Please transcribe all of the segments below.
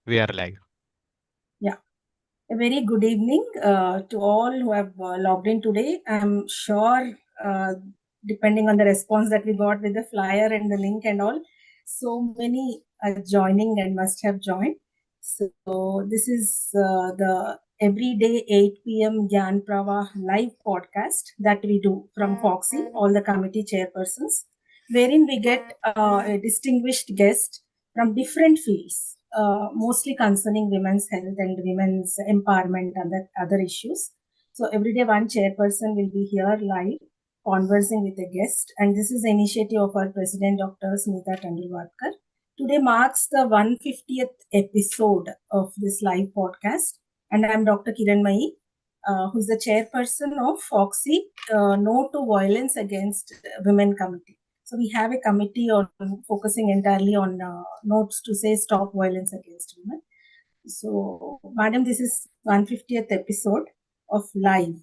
We are live. Yeah, a very good evening to all who have logged in today. I'm sure, depending on the response that we got with the flyer and the link and all, so many are joining and must have joined. So, this is the everyday 8 p.m. Gyan Pravah live podcast that we do from Foxy, all the committee chairpersons, wherein we get a distinguished guest from different fields, mostly concerning women's health and women's empowerment and other issues. So every day one chairperson will be here live conversing with a guest, and this is the initiative of our president, Dr. Sunita Tandulwadkar. Today marks the 150th episode of this live podcast, and I'm Dr. Kiranmai, who's the chairperson of Foxy, No to Violence Against Women Committee. So we have a committee on focusing entirely on notes to say stop violence against women. So, madam, this is 150th episode of live.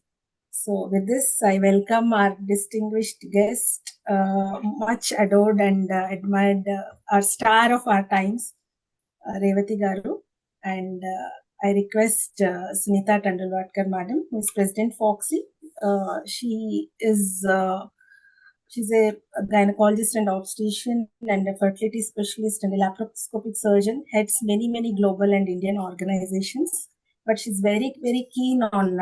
So with this, I welcome our distinguished guest, much adored and admired, our star of our times, Revathy Garu, and I request Sunita Tandulwadkar, madam, who is President Foxy. She is she's a gynecologist and obstetrician and a fertility specialist and a laparoscopic surgeon. Heads many global and Indian organizations. But she's very keen on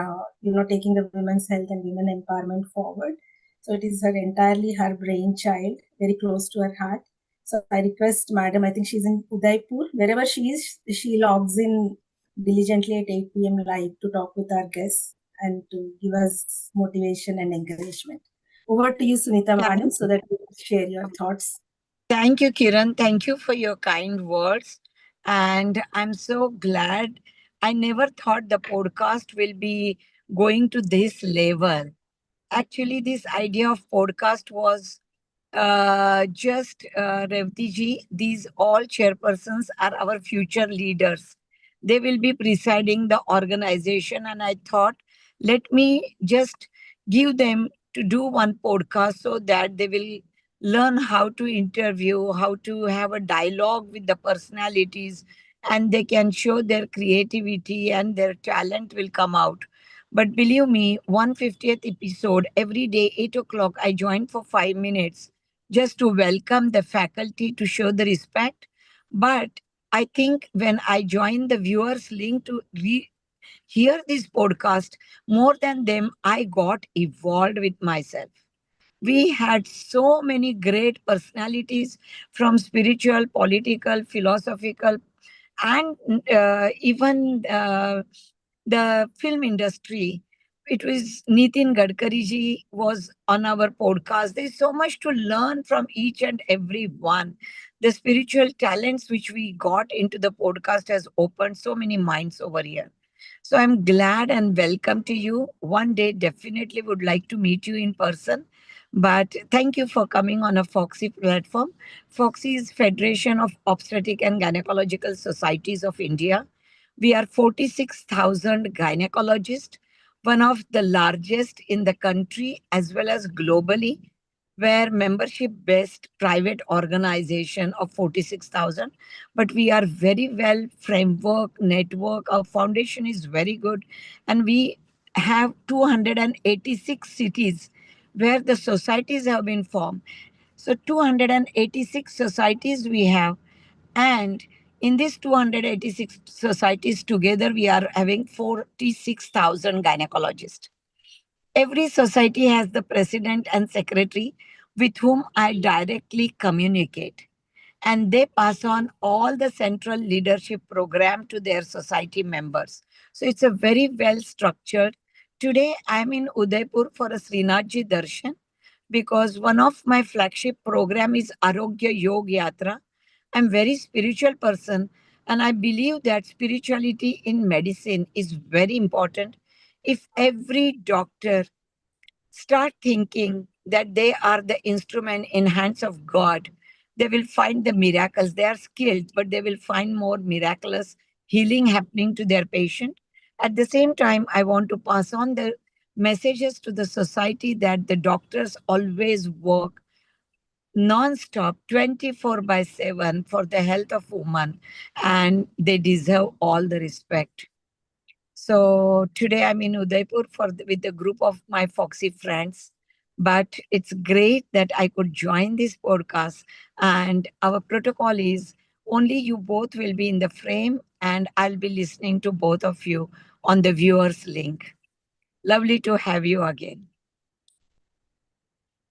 taking the women's health and women empowerment forward. So it is entirely her brainchild, very close to her heart. So I request, madam, I think she's in Udaipur. Wherever she is, she logs in diligently at 8 p.m. live to talk with our guests and to give us motivation and encouragement. Over to you, Sunita, madam, so that you share your thoughts. Thank you, Kiran. Thank you for your kind words. And I'm so glad. I never thought the podcast will be going to this level. Actually, this idea of podcast was just Revathy ji. These all chairpersons are our future leaders. They will be presiding the organization. And I thought, let me just give them to do one podcast so that they will learn how to interview, how to have a dialogue with the personalities, and they can show their creativity and their talent will come out. But believe me, 150th episode, every day, 8 o'clock, I join for 5 minutes just to welcome the faculty to show the respect. But I think when I join the viewers link to hear this podcast, more than them, I got evolved with myself. We had so many great personalities from spiritual, political, philosophical, and even the film industry. It was Nitin Gadkari ji was on our podcast. There's so much to learn from each and every one. The spiritual talents which we got into the podcast has opened so many minds over here. So I'm glad and welcome to you. One day definitely would like to meet you in person. But thank you for coming on a Foxy platform. Foxy is Federation of Obstetric and Gynecological Societies of India. We are 46,000 gynecologists, one of the largest in the country as well as globally, where membership based private organization of 46,000. But we are very well framework network. Our foundation is very good, and we have 286 cities where the societies have been formed. So 286 societies we have, and in these 286 societies together, we are having 46,000 gynecologists. Every society has the president and secretary with whom I directly communicate. And they pass on all the central leadership program to their society members. So it's a very well structured. Today, I'm in Udaipur for a Srinathji Darshan because one of my flagship program is Arogya Yoga Yatra. I'm very spiritual person, and I believe that spirituality in medicine is very important. If every doctor start thinking that they are the instrument in hands of God, they will find the miracles. They are skilled, but they will find more miraculous healing happening to their patient. At the same time, I want to pass on the messages to the society that the doctors always work non-stop 24 by 7 for the health of women, and they deserve all the respect. So today I'm in Udaipur with a group of my Foxy friends. But it's great that I could join this podcast. And our protocol is only you both will be in the frame, and I'll be listening to both of you on the viewers link. Lovely to have you again.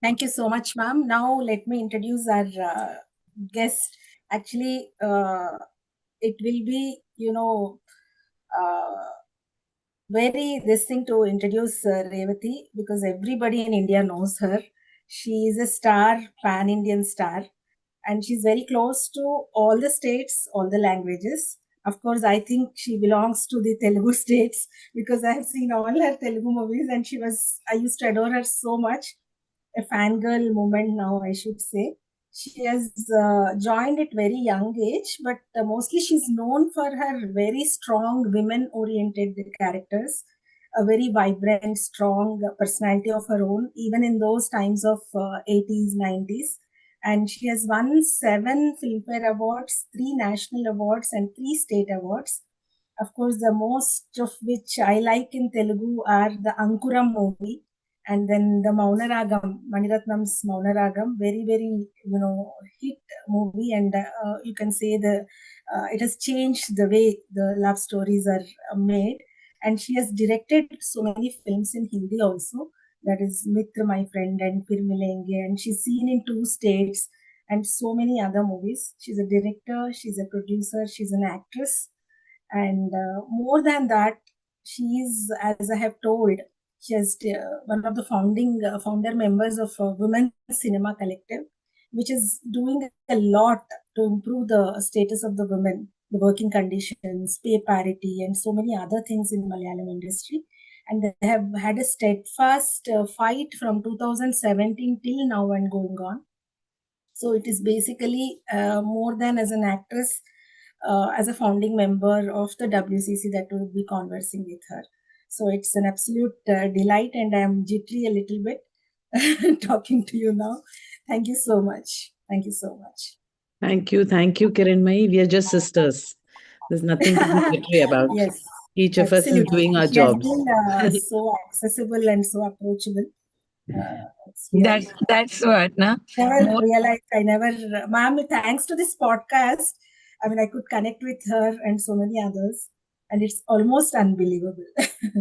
Thank you so much, ma'am. Now let me introduce our guest. Actually, it will be, uh, very this thing to introduce Revathy, because everybody in India knows her. She is a star, pan-Indian star, and she's very close to all the states, all the languages. Of course, I think she belongs to the Telugu states because I have seen all her Telugu movies, and I used to adore her so much. A fangirl moment now, I should say. She has joined at very young age, but mostly she's known for her very strong women-oriented characters, a very vibrant, strong personality of her own, even in those times of 80s, 90s. And she has won 7 Filmfare Awards, 3 national awards, and 3 state awards. Of course, the most of which I like in Telugu are the Ankuram movie, and then the Maunaragam, Maniratnam's Maunaragam, very, very, hit movie. And you can say it has changed the way the love stories are made. And she has directed so many films in Hindi also. That is Mitra, My Friend, and Fir Milenge. And she's seen in 2 states and so many other movies. She's a director, she's a producer, she's an actress. And more than that, she is, as I have told, she is one of the founder members of Women's Cinema Collective, which is doing a lot to improve the status of the women, the working conditions, pay parity, and so many other things in Malayalam industry. And they have had a steadfast fight from 2017 till now and going on. So it is basically more than as an actress, as a founding member of the WCC that will be conversing with her. So it's an absolute delight, and I'm jittery a little bit talking to you now. Thank you so much. Thank you so much. Thank you. Thank you, Kiranmai. We are just sisters. There's nothing to be jittery about. Yes, Each of us is absolutely. doing our She has jobs. been so accessible and so approachable. It's really That's what, na? never More realized. Ma'am, thanks to this podcast, I mean, I could connect with her and so many others, and it's almost unbelievable.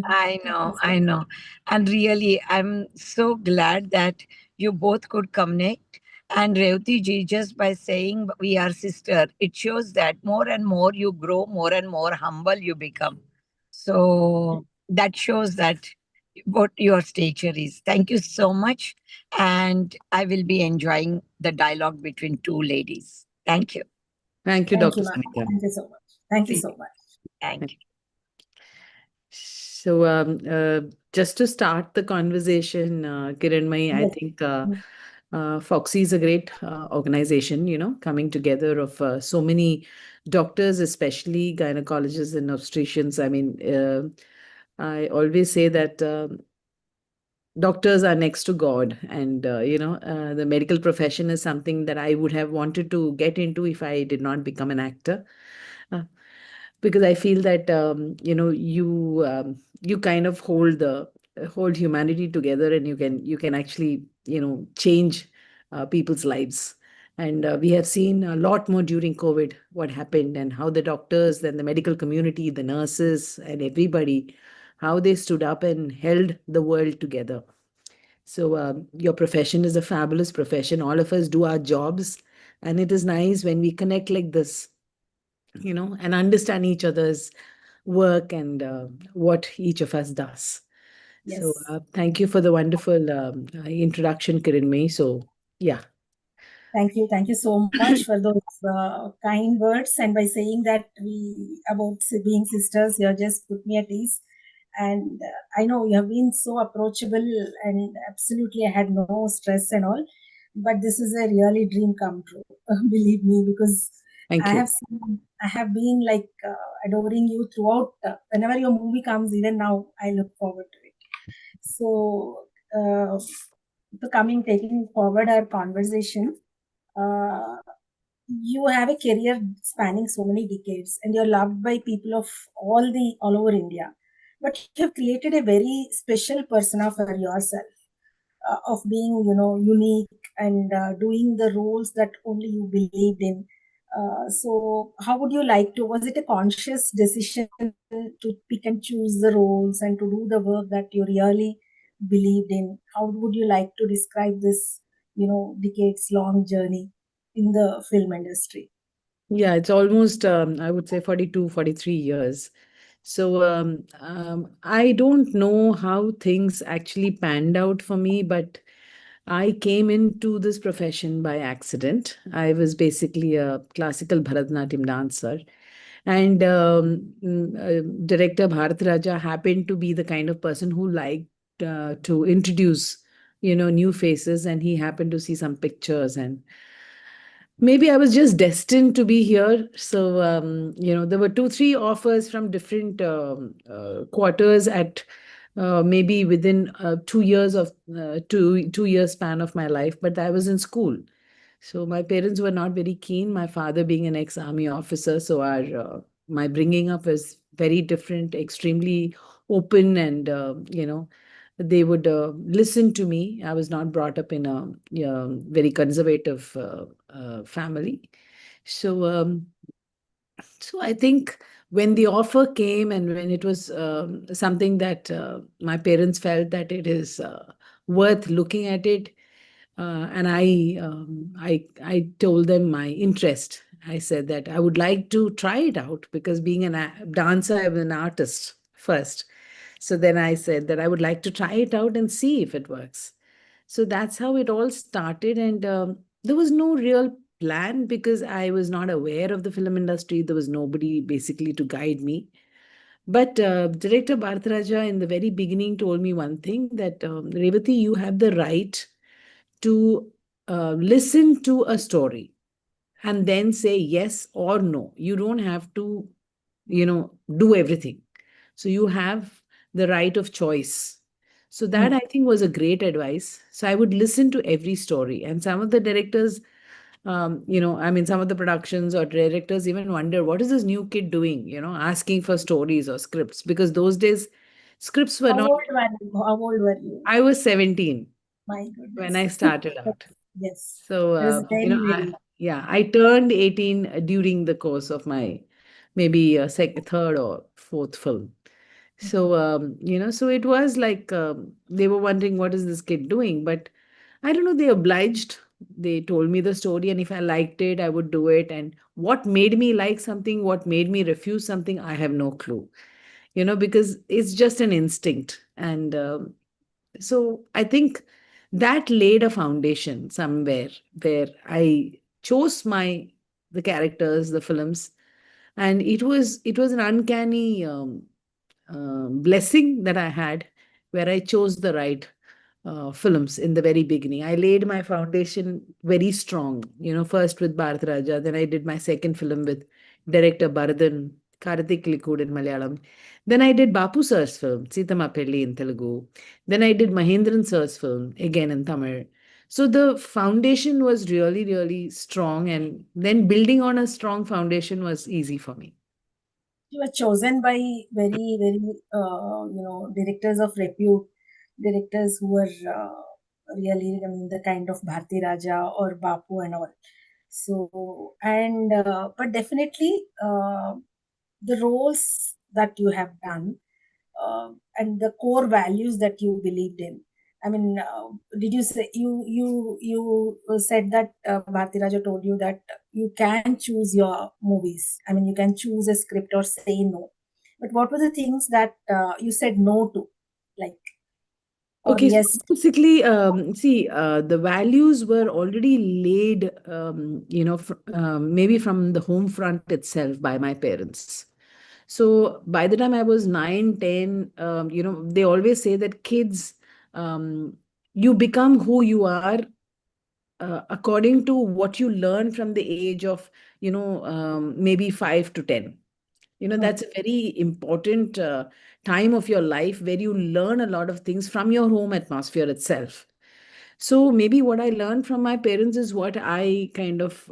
I know. And really, I'm so glad that you both could connect. And Revathy ji, just by saying we are sister, it shows that more and more you grow, more and more humble you become. So that shows that what your stature is. Thank you so much. And I will be enjoying the dialogue between two ladies. Thank you. Thank you, Thank Dr. you, ma'am. Sunita. Thank you so much. Thank you See so you. much. Thank you. So, just to start the conversation, Kiranmai, I Yes. think Foxy is a great organization, coming together of so many doctors, especially gynecologists and obstetricians. I mean, I always say that doctors are next to God, and the medical profession is something that I would have wanted to get into if I did not become an actor. Uh, because I feel that you kind of hold humanity together, and you can actually change people's lives. And we have seen a lot more during COVID what happened, and how the doctors and the medical community, the nurses, and everybody, how they stood up and held the world together. So your profession is a fabulous profession. All of us do our jobs, and it is nice when we connect like this, and understand each other's work and what each of us does. So Yes. thank you for the wonderful introduction, Kiranmai. So yeah. Thank you. Thank you so much for those kind words. And by saying that we about being sisters, you just put me at ease. And I know you have been so approachable, and absolutely I had no stress and all. But this is a really dream come true, believe me, because Thank you. I have been like adoring you throughout. Whenever your movie comes, even now, I look forward to it. So, taking forward our conversation. uh, you have a career spanning so many decades, and you're loved by people of all over India. But you have created a very special persona for yourself, of being, unique and doing the roles that only you believed in. So, how would you like to? Was it a conscious decision to pick and choose the roles and to do the work that you really believed in? How would you like to describe this, decades long journey in the film industry? Yeah, it's almost, I would say 42, 43 years. So I don't know how things actually panned out for me, but I came into this profession by accident. I was basically a classical Bharatanatyam dancer. And director Bharat Raja happened to be the kind of person who liked to introduce, new faces. And he happened to see some pictures, and maybe I was just destined to be here. So, there were two, three offers from different quarters at maybe within 2 years of 2 year span of my life. But I was in school. So my parents were not very keen. My father being an ex-army officer, so our my bringing up was very different, extremely open, and they would listen to me. I was not brought up in a very conservative family. So, so I think when the offer came and when it was something that my parents felt that it is worth looking at it, and I told them my interest. I said that I would like to try it out because being a dancer, I was an artist first. So then I said that I would like to try it out and see if it works. So that's how it all started. And there was no real plan because I was not aware of the film industry. There was nobody basically to guide me. But Director Bharat Raja in the very beginning told me one thing that Revathy, you have the right to listen to a story and then say yes or no. You don't have to, do everything. So you have the right of choice. So that I think was a great advice. So I would listen to every story. And some of the directors, I mean, some of the productions or directors even wonder, what is this new kid doing, asking for stories or scripts? Because those days, scripts were How not. old were you? How old were you? I was 17 My when I goodness. started out. Yes, So, that is very, very. I turned 18 during the course of my maybe third or fourth film. So, so it was like they were wondering, what is this kid doing? But I don't know, they obliged. They told me the story, and if I liked it, I would do it. And what made me like something, what made me refuse something, I have no clue, because it's just an instinct. And so I think that laid a foundation somewhere where I chose the characters, the films, and it was an uncanny blessing that I had, where I chose the right films in the very beginning. I laid my foundation very strong, first with Bharat Raja, then I did my second film with director Bharathan, Karthik Likud in Malayalam. Then I did Bapu sir's film, Sitama Pelli in Telugu. Then I did Mahendran sir's film, again in Tamil. So the foundation was really, really strong, and then building on a strong foundation was easy for me. You were chosen by very, very, directors of repute, directors who were really, I mean, the kind of Bharti Raja or Bapu and all. So, and, but definitely, the roles that you have done, and the core values that you believed in. I mean, did you say you said that Bharti Raja told you that you can choose your movies? I mean, you can choose a script or say no. But what were the things that you said no to, like, or Okay, so yes? basically, see, the values were already laid, maybe from the home front itself by my parents. So by the time I was 9, 10, they always say that kids, you become who you are according to what you learn from the age of, maybe 5 to 10. Hmm. That's a very important time of your life where you learn a lot of things from your home atmosphere itself. So maybe what I learned from my parents is what I kind of,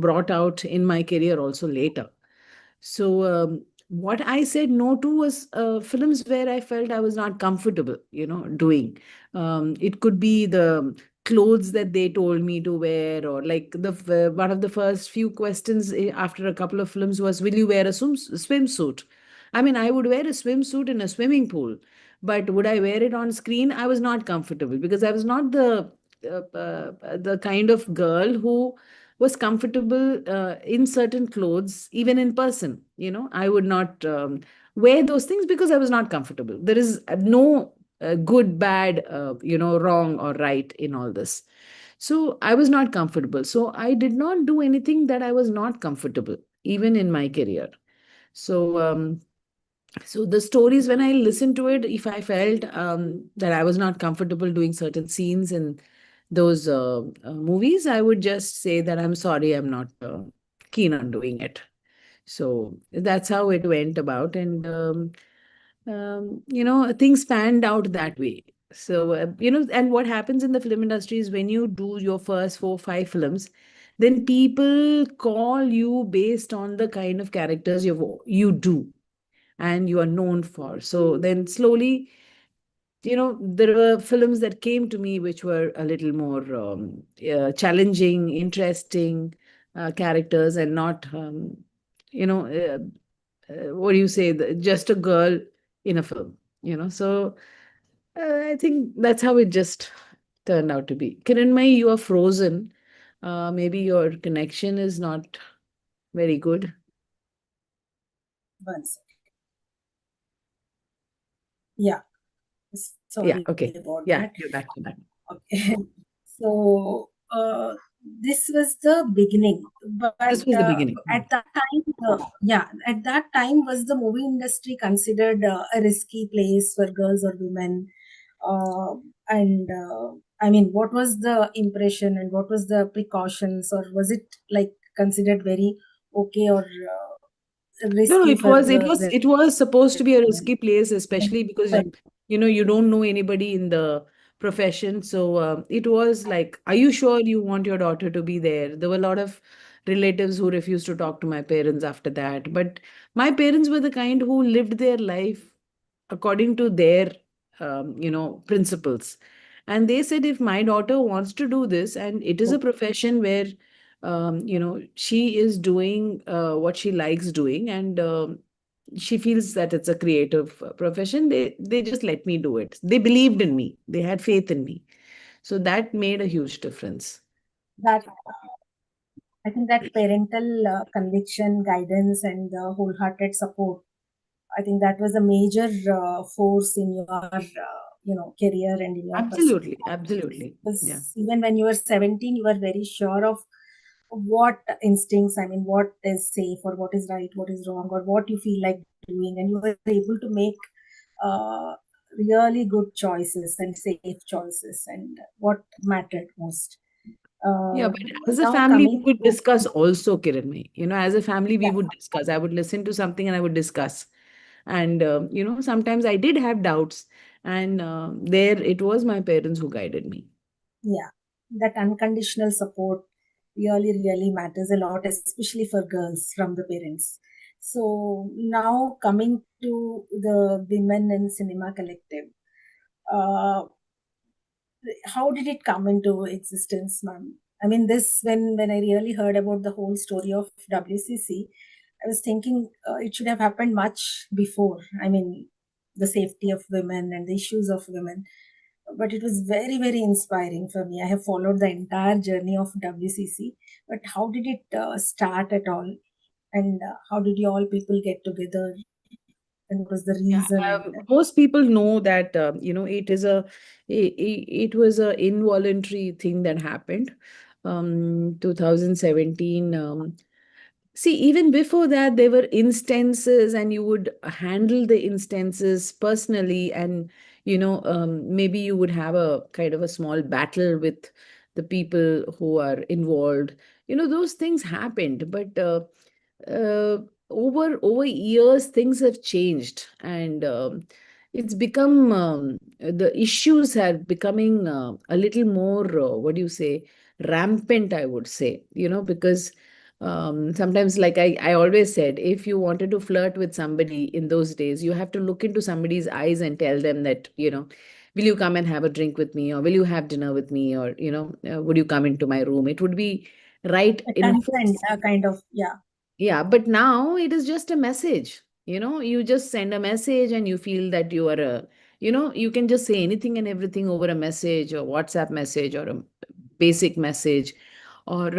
brought out in my career also later. So what I said no to was films where I felt I was not comfortable, doing. It could be the clothes that they told me to wear, or like one of the first few questions after a couple of films was, "Will you wear a swimsuit?" I mean, I would wear a swimsuit in a swimming pool, but would I wear it on screen? I was not comfortable because I was not the kind of girl who was comfortable in certain clothes, even in person. I would not wear those things because I was not comfortable. There is no good, bad, wrong or right in all this. So I was not comfortable. So I did not do anything that I was not comfortable, even in my career. So, so the stories, when I listened to it, if I felt that I was not comfortable doing certain scenes in those movies, I would just say that I'm sorry, I'm not keen on doing it. So that's how it went about, and things panned out that way. So and what happens in the film industry is when you do your first 4 5 films, then people call you based on the kind of characters you do and you are known for. So then slowly, there were films that came to me which were a little more challenging, interesting characters, and not, you know, uh, what do you say, just a girl in a film, So I think that's how it just turned out to be. Kiranmai, you are frozen. Maybe your connection is not very good. One second. Yeah. Yeah, Sorry okay. about Yeah, that. you're back to that. Okay. So this was the beginning, but This was the beginning. at that time, at that time, was the movie industry considered a risky place for girls or women? Uh, and I mean, what was the impression and what was the precautions, or was it like considered very okay or No, no, risky it for was it girls was and it was supposed to be a women? risky place, especially because you don't know anybody in the profession. So it was like, are you sure you want your daughter to be there? There were a lot of relatives who refused to talk to my parents after that. But my parents were the kind who lived their life according to their principles. And they said, if my daughter wants to do this, and it is a profession where she is doing what she likes doing, and she feels that it's a creative profession, they just let me do it. They believed in me, they had faith in me, so that made a huge difference. That I think that parental conviction, guidance, and wholehearted support, I think that was a major force in your, career and in your pursuit. Absolutely, absolutely. Yeah. Because even when you were 17, you were very sure of what instincts, I mean, what is safe or what is right, what is wrong, or what you feel like doing, and you were able to make uh, really good choices and safe choices, and what mattered most. Yeah, Uh, but as a Now family, we coming would to, discuss also, Kiranmay. As a family, we yeah, would discuss. I would listen to something and I would discuss. And, sometimes I did have doubts. And there it was my parents who guided me. yeah, that unconditional support really, really matters a lot, especially for girls from the parents. So now coming to the Women in Cinema Collective, uh, how did it come into existence, ma'am? I mean, this when I really heard about the whole story of WCC, I was thinking it should have happened much before. I mean, the safety of women and the issues of women, but it was very, very inspiring for me. I have followed the entire journey of WCC, but how did it start at all? And how did you all people get together? And what was the Yeah, reason? And most people know that it was a involuntary thing that happened. 2017. See, even before that, there were instances, and you would handle the instances personally, and maybe you would have a kind of a small battle with the people who are involved. Those things happened, but uh, over years, things have changed, and it's become the issues are becoming a little more what do you say, rampant, I would say, because sometimes, like I always said, if you wanted to flirt with somebody in those days, you have to look into somebody's eyes and tell them that, will you come and have a drink with me, or will you have dinner with me, or would you come into my room? It would be right A in the consent, face. kind of, yeah. Yeah, but now it is just a message. You just send a message and you feel that you are you can just say anything and everything over a message or WhatsApp message or a basic message, or I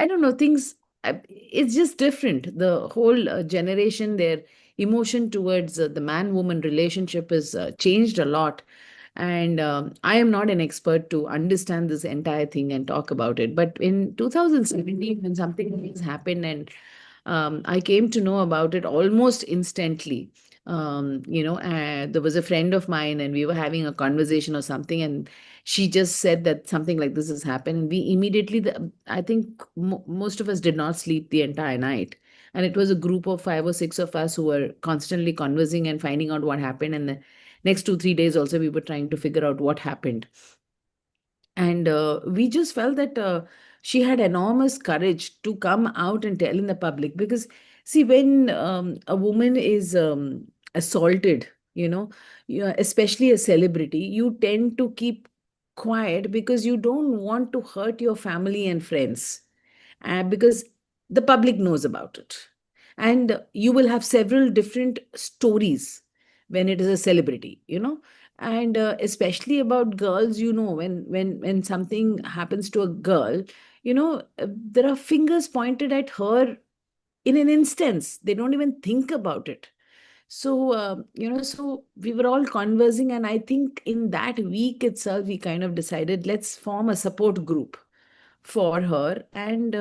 don't know, things. It's just different. The whole generation, their emotion towards the man-woman relationship is changed a lot. And I am not an expert to understand this entire thing and talk about it. But in 2017, when something like this happened, and I came to know about it almost instantly. There was a friend of mine, and we were having a conversation or something, and she just said that something like this has happened. And we immediately, I think most of us did not sleep the entire night. And it was a group of 5 or 6 of us who were constantly conversing and finding out what happened. And the next 2 3 days also, we were trying to figure out what happened. And we just felt that she had enormous courage to come out and tell in the public. Because, see, when a woman is assaulted, especially a celebrity, you tend to keep quiet because you don't want to hurt your family and friends, because the public knows about it. And you will have several different stories when it is a celebrity, and especially about girls, when something happens to a girl, there are fingers pointed at her in an instance. They don't even think about it. So so we were all conversing, and I think in that week itself we kind of decided, let's form a support group for her. And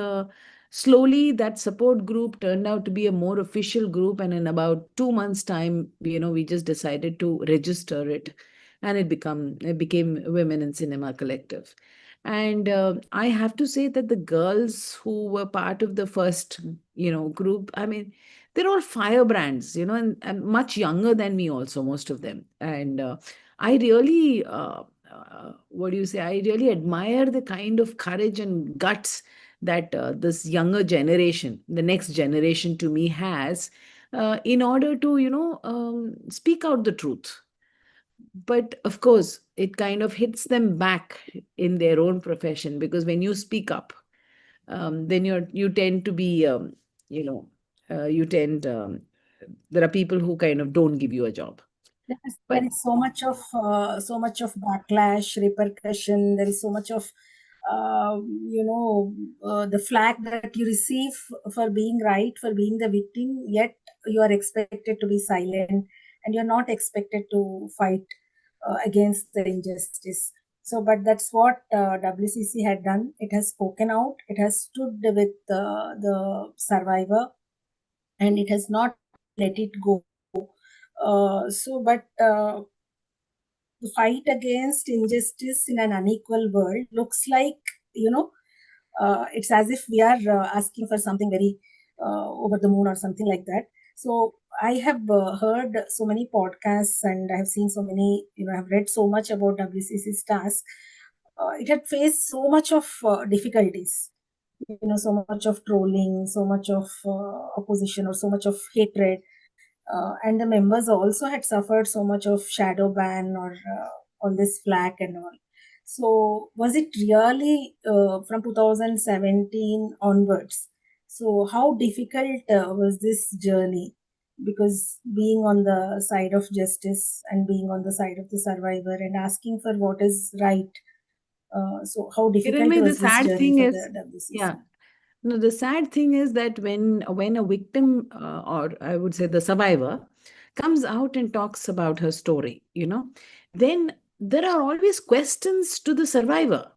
slowly that support group turned out to be a more official group, and in about 2 months time, we just decided to register it, and it became Women in Cinema Collective. And I have to say that the girls who were part of the first group, I mean, they're all firebrands, and much younger than me also, most of them. And I really what do you say, I really admire the kind of courage and guts that this younger generation, the next generation to me, has in order to speak out the truth. But of course, it kind of hits them back in their own profession, because when you speak up, then you tend to be you know you tend there are people who kind of don't give you a job. There But is so much of backlash, repercussion. There is so much of the flag that you receive for being right, for being the victim. Yet you are expected to be silent, and you're not expected to fight against the injustice. So, but that's what WCC had done. It has spoken out. It has stood with the survivor, and it has not let it go. But the fight against injustice in an unequal world looks like, you know, it's as if we are asking for something very over the moon or something like that. So I have heard so many podcasts, and I have seen so many, I have read so much about WCC's task. It had faced so much of difficulties, so much of trolling, so much of opposition, or so much of hatred. And the members also had suffered so much of shadow ban or all this flack and all. So was it really from 2017 onwards? So how difficult was this journey? Because being on the side of justice and being on the side of the survivor and asking for what is right. So how difficult Hiranmay, the was this sad journey thing for is, the WCC? yeah, no, the sad thing is that when a victim, or I would say the survivor, comes out and talks about her story, then there are always questions to the survivor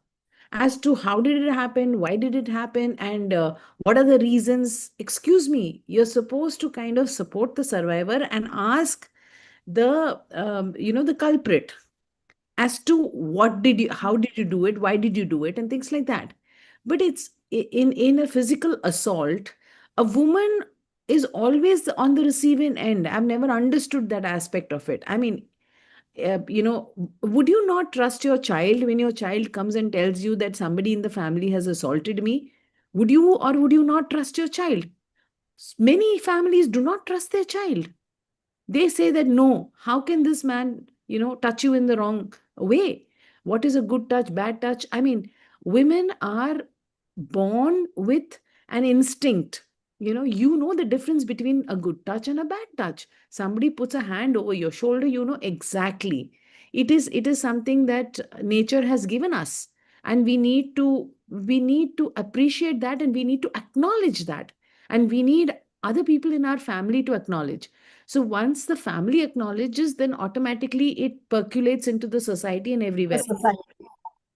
as to how did it happen, why did it happen, and what are the reasons. Excuse me, you're supposed to kind of support the survivor and ask the culprit as to how did you do it, why did you do it, and things like that. But it's in a physical assault, a woman is always on the receiving end. I've never understood that aspect of it. I mean, would you not trust your child when your child comes and tells you that somebody in the family has assaulted me? Would you, or would you not trust your child? Many families do not trust their child. They say that, no, how can this man, touch you in the wrong way? What is a good touch, bad touch? I mean, women are born with an instinct. You know the difference between a good touch and a bad touch. Somebody puts a hand over your shoulder, you know exactly. It is something that nature has given us, and we need to appreciate that, and we need to acknowledge that, and we need other people in our family to acknowledge. So once the family acknowledges, then automatically it percolates into the society and The everywhere. society.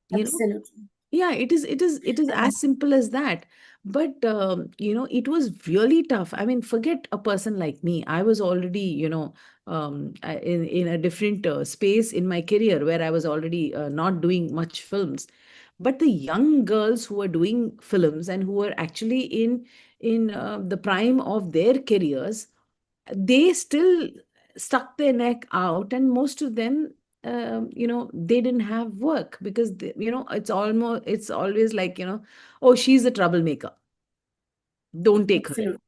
You know, Absolutely. yeah, it is as simple as that. But it was really tough. I mean, forget a person like me. I was already, in a different space in my career, where I was already not doing much films. But the young girls who are doing films and who are actually in the prime of their careers, they still stuck their neck out, and most of them, they didn't have work, because it's always like, oh, she's a troublemaker, don't take her in, Absolutely.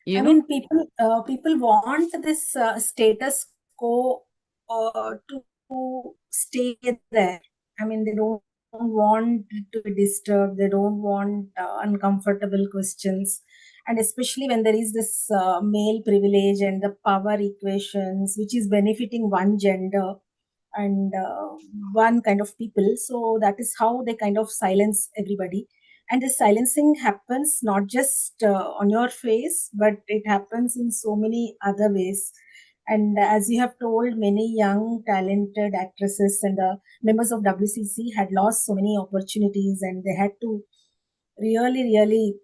you I know mean, people want this status quo to stay there. I mean, they don't want to be disturbed. They don't want uncomfortable questions, and especially when there is this male privilege and the power equations, which is benefiting one gender and one kind of people. So that is how they kind of silence everybody. And the silencing happens not just on your face, but it happens in so many other ways. And as you have told, many young talented actresses and members of WCC had lost so many opportunities, and they had to really, really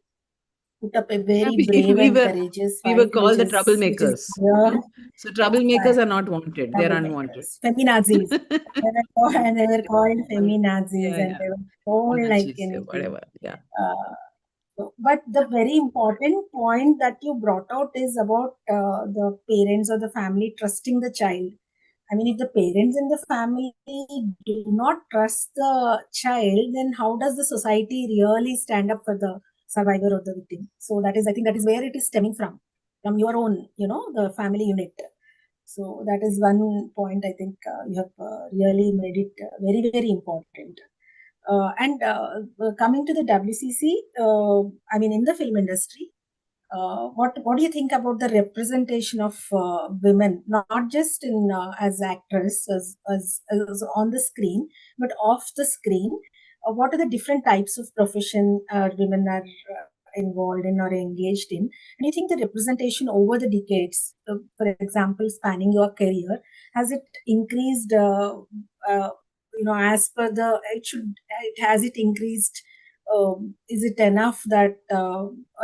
put up a yeah, very we, brave we and were courageous we were fight, called the which is troublemakers. So troublemakers are not wanted, they're unwanted. troublemakers, feminazis. And they were called feminazis, Yeah, and yeah. they were told like Nazis, yeah, anything. whatever. Yeah. Uh, but the very important point that you brought out is about the parents or the family trusting the child. I mean, if the parents in the family do not trust the child, then how does the society really stand up for the survivor or the victim? So that is, I think, that is where it is stemming from your own, the family unit. So that is one point I think you have really made it very, very important. And coming to the WCC, I mean, in the film industry, what do you think about the representation of women, not just in as actress, as on the screen, but off the screen? What are the different types of profession women are involved in or engaged in? And you think the representation over the decades, for example, spanning your career, has it increased? As per it has it increased? Is it enough that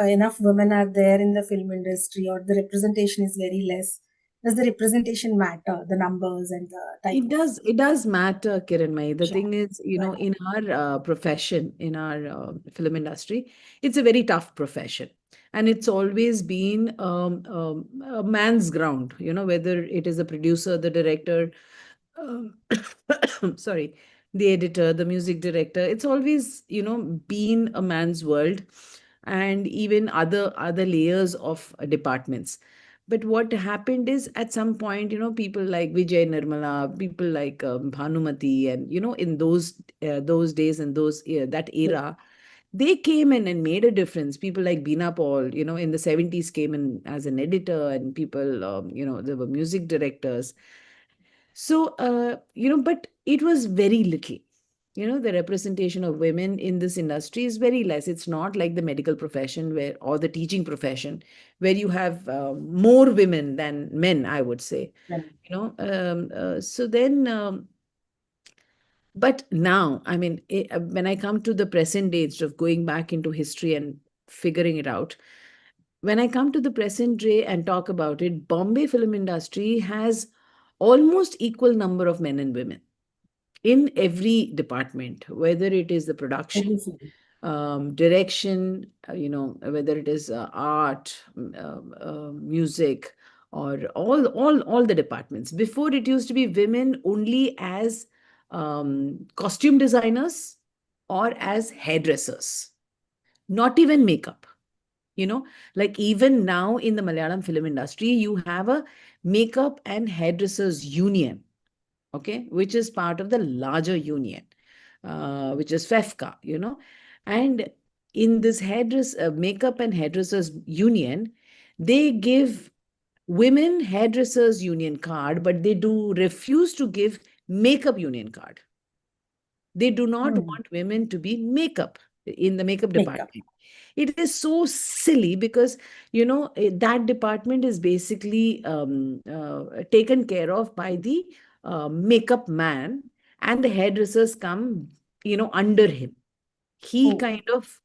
enough women are there in the film industry, or the representation is very less? Does the representation matter, the numbers and the type of It does matter, Kiranmai. The job? thing is, Right. in our profession, in our film industry, it's a very tough profession. And it's always been a man's ground, whether it is the producer, the director, um, sorry, the editor, the music director. It's always, been a man's world, and even other layers of departments. But what happened is, at some point, people like Vijay Nirmala, people like Bhanumati, and in those days and that era, they came in and made a difference. People like Beena Paul, in the 70s came in as an editor, and people, there were music directors. So, but it was very little. The representation of women in this industry is very less. It's not like the medical profession or the teaching profession, where you have more women than men, I would say. Right. So then, but now, I mean, when I come to the present day, instead of going back into history and figuring it out, when I come to the present day and talk about it, Bombay film industry has almost equal number of men and women in every department, whether it is the production, Every field. direction, whether it is art, music, or all the departments. Before, it used to be women only as costume designers or as hairdressers, not even makeup. Like even now in the Malayalam film industry, you have a makeup and hairdressers union, okay, which is part of the larger union, which is FEFCA. And in this makeup and hairdressers union, they give women hairdressers union card, but they do refuse to give makeup union card. They do not want women to be makeup in the makeup department. It is so silly because, that department is basically taken care of by the makeup man, and the hairdressers come, under him. He kind of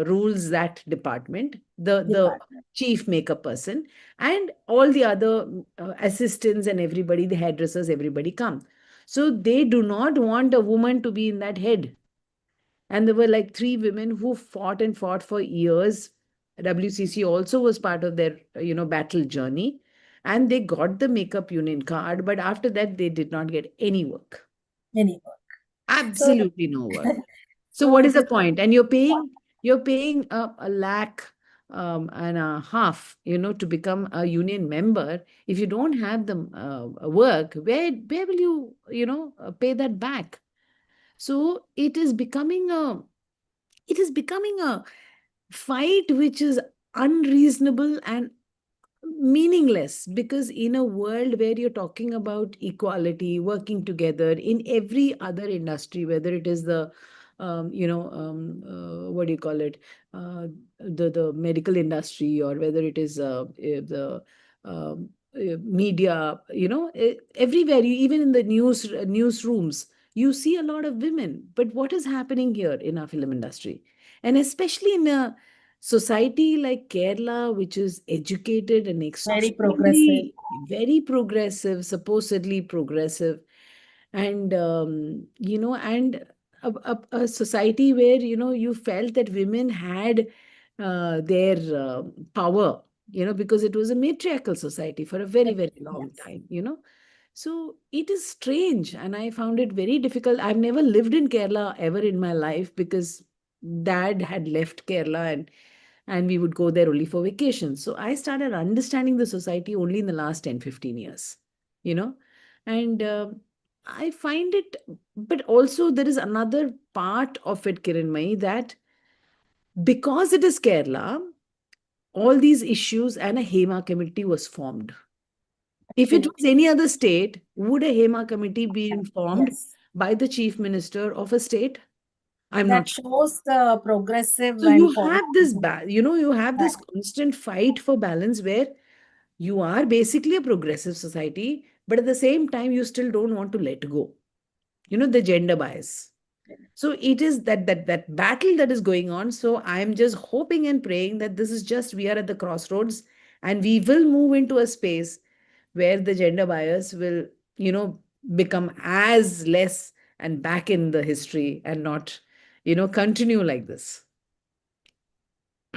rules that department, the chief makeup person, and all the other assistants and everybody, the hairdressers, everybody come. So they do not want a woman to be in that head. And there were like 3 women who fought and fought for years. WCC also was part of their battle journey, and they got the makeup union card, but after that they did not get any work. Absolutely no work. So what is the point? And you're paying a lakh and a half, to become a union member. If you don't have the work, where will you, pay that back? So it is becoming a fight which is unreasonable and meaningless, because in a world where you're talking about equality, working together in every other industry, whether it is the what do you call it, the medical industry, or whether it is the media, everywhere, even in the newsrooms, you see a lot of women. But what is happening here in our film industry, and especially in a society like Kerala, which is educated and extremely very progressive, supposedly progressive, and a society where you felt that women had their power, because it was a matriarchal society for a very, very long time. So it is strange, and I found it very difficult. I've never lived in Kerala ever in my life, because dad had left Kerala, and we would go there only for vacations. So I started understanding the society only in the last 10-15 years, you know, and I find it, but also there is another part of it, Kiranmai, that because it is Kerala, all these issues and a Hema committee was formed. If it was any other state, would a Hema committee be informed by the chief minister of a state? I'm not sure. Shows the progressive. So you have this, you have this constant fight for balance, where you are basically a progressive society, but at the same time, you still don't want to let go, the gender bias. So it is that battle that is going on. So I'm just hoping and praying that this is just, we are at the crossroads, and we will move into a space where the gender bias will, become as less and back in the history, and not, continue like this.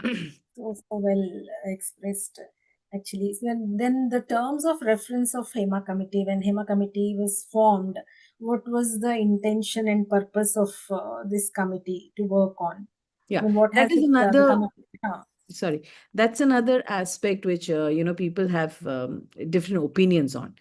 So well expressed, actually. Then the terms of reference of Hema Committee, when Hema Committee was formed, what was the intention and purpose of this committee to work on? Yeah, what that has is it another. become? Sorry, that's another aspect which people have different opinions on.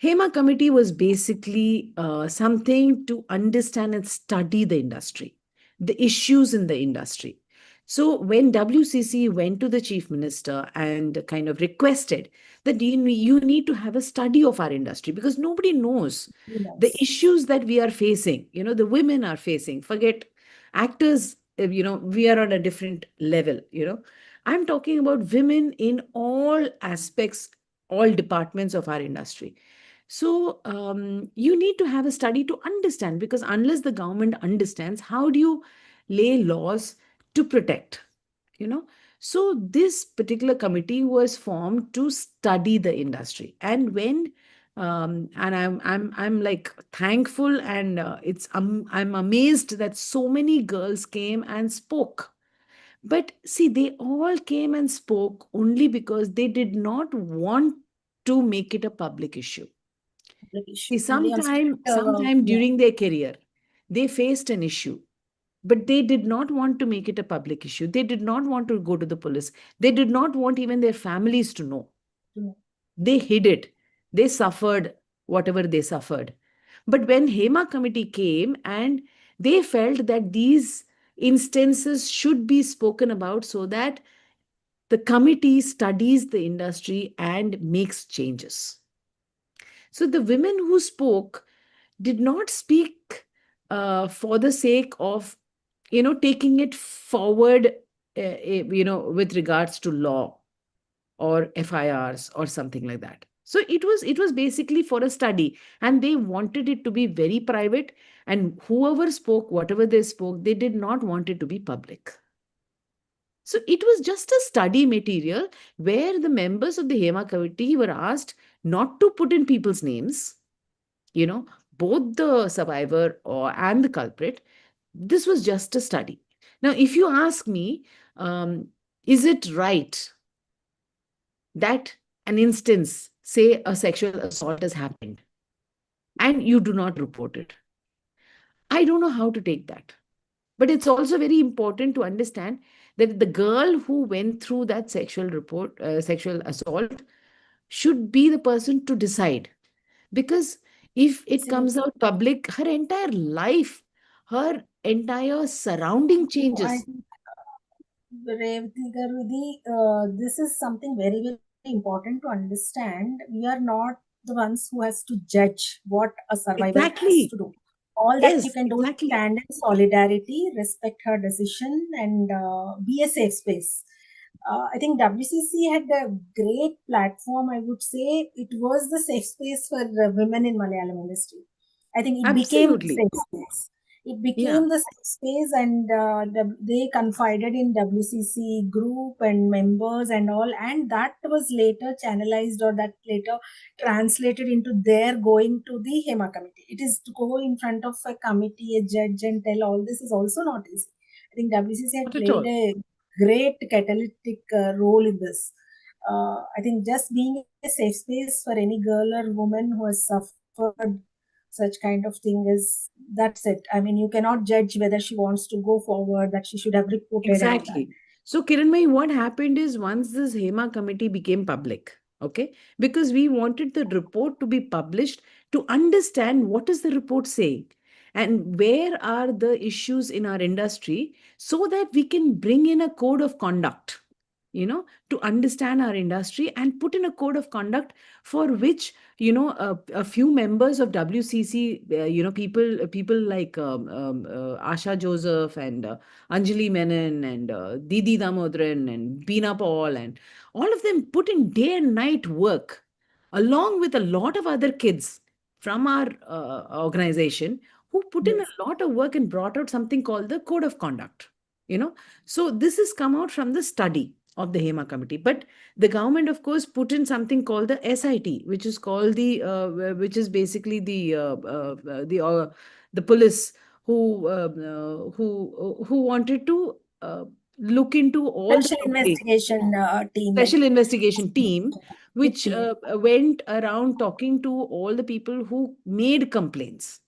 Hema Committee was basically something to understand and study the industry, the issues in the industry. So when WCC went to the chief minister and kind of requested that you need to have a study of our industry, because nobody knows the issues that we are facing, the women are facing. Forget actors, we are on a different level. I'm talking about women in all aspects, all departments of our industry. So you need to have a study to understand, because unless the government understands, how do you lay laws to protect? So this particular committee was formed to study the industry. And when And I'm like thankful, and I'm amazed that so many girls came and spoke. But see, they all came and spoke only because they did not want to make it a public issue. Public issue. See, Only on sometime yeah. during their career, they faced an issue, but they did not want to make it a public issue. They did not want to go to the police. They did not want even their families to know. Mm. They hid it. They suffered whatever they suffered. But when Hema Committee came and they felt that these instances should be spoken about so that the committee studies the industry and makes changes. So the women who spoke did not speak for the sake of, taking it forward, with regards to law or FIRs or something like that. So it was basically for a study, and they wanted it to be very private. And whoever spoke, whatever they spoke, they did not want it to be public. So it was just a study material where the members of the Hema Committee were asked not to put in people's names, you know, both the survivor and the culprit. This was just a study. Now, if you ask me, is it right that an instance, say a sexual assault has happened, and you do not report it? I don't know how to take that. But it's also very important to understand that the girl who went through that sexual assault should be the person to decide. Because if it comes Absolutely. out public, her entire life, her entire surrounding I changes. think Revathy, this is something very, very important to understand. We are not the ones who has to judge what a survivor has to Exactly. do. All that you Yes, can do is exactly. stand in solidarity, respect her decision, and be a safe space. I think WCC had a great platform. I would say it was the safe space for women in Malayalam industry. I think it became Absolutely. safe space. It Yeah. became the safe space, and they confided in WCC group and members and all, and that was later channelized, or that later translated into their going to the Hema committee. It is to go in front of a committee, a judge, and tell all this is also not easy. I think WCC had Not at played all. a great catalytic role in this. I think just being a safe space for any girl or woman who has suffered such kind of thing is, that's it. I mean, you cannot judge whether she wants to go forward, that she should have reported and all that. Exactly. So, Kiranmai, what happened is once this Hema committee became public, okay, because we wanted the report to be published to understand what is the report saying and where are the issues in our industry so that we can bring in a code of conduct, to understand our industry and put in a code of conduct for which, a few members of WCC, people like Asha Joseph and Anjali Menon and Didi Damodran and Beena Paul and all of them put in day and night work along with a lot of other kids from our organization who put in Yes. a lot of work and brought out something called the code of conduct. So this has come out from the study of the Hema committee. But the government, of course, put in something called the SIT, which is called which is basically the police who wanted to look into all the Special complaints. investigation team, I Special think. investigation team, which Team. went around talking to all the people who made complaints.